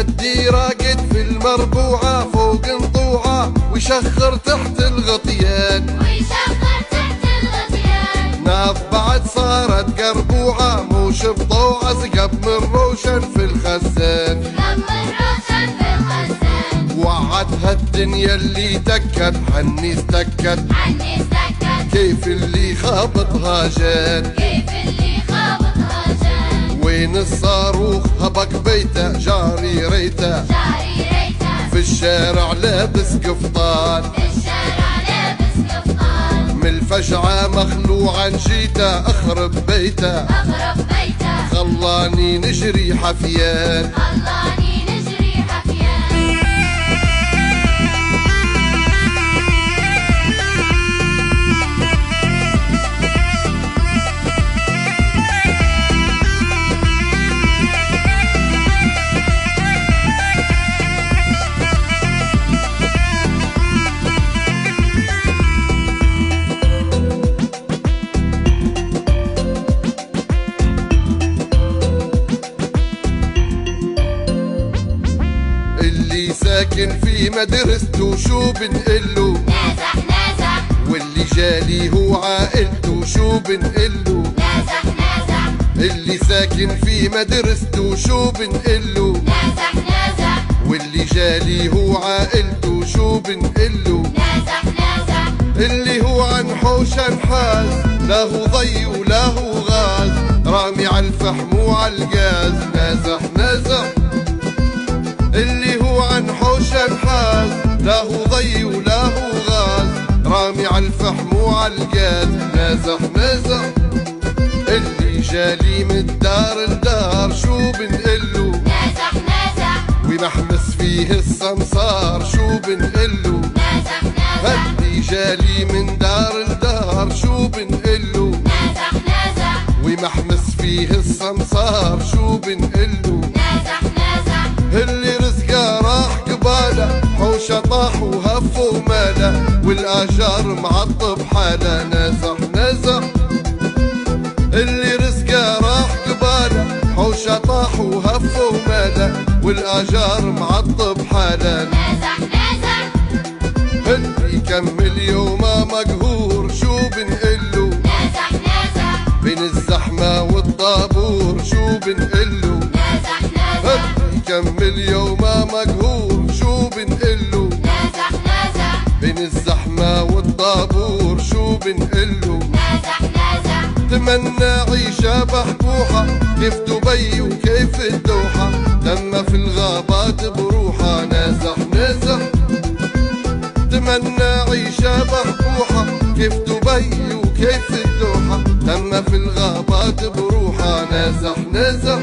جدي راقد في المربوعة فوق انطوعة ويشخر تحت الغطيان ناف بعد صارت قربوعة موش بضوعة سقب من روشن في الخزان وعدها الدنيا اللي تكت حني استكت كيف اللي خابطها جان وين الصاروخ هبك بيته جاري ريته في الشارع لابس قفطان من الفجعة مخلوعا جيته اخرب بيته خلاني نجري حفيان ساكن في مدرسته شو بنقله نازح نازح واللي جالي هو عائلته شو بنقله نازح نازح اللي ساكن في مدرسته شو بنقله نازح نازح واللي جالي هو عائلته شو بنقله نازح نازح اللي هو عن حوش انحاز لا هو ضي ولا هو غاز رامي على الفحم وعلى الغاز نازح نازح اللي هو عن حوش انحاز لا هو ضي ولا هو غاز رامي على الفحم وعلى الغاز نازح نازح اللي جالي من الدار لدار شو بنقله نازح نازح ومحمس فيه السمسار شو بنقله نازح نازح اللي جالي من دار لدار شو بنقله نازح نازح ومحمس فيه السمسار شو بنقله نازح نازح اللي رزقه راح قباله حوشه طاح وهف وماله والآجار معطب حاله نازح نازح اللي رزقه راح قباله حوشه طاح وهف وماله والآجار معطب حاله نازح نازح اللي يكمل يومه مقهور شو بنقله نازح نازح بين الزحمه والطابور شو بنقله نازح نازح يكمل يومه مقهور شو بنقله نازح نازح بين الزحمة والطابور شو بنقله نازح نازح تمنى عيشة بحبوحة كيف دبي وكيف الدوحة لما في الغابات بروحة نازح نازح تمنى عيشة بحبوحة كيف دبي وكيف الدوحة لما في الغابات بروحة نازح نازح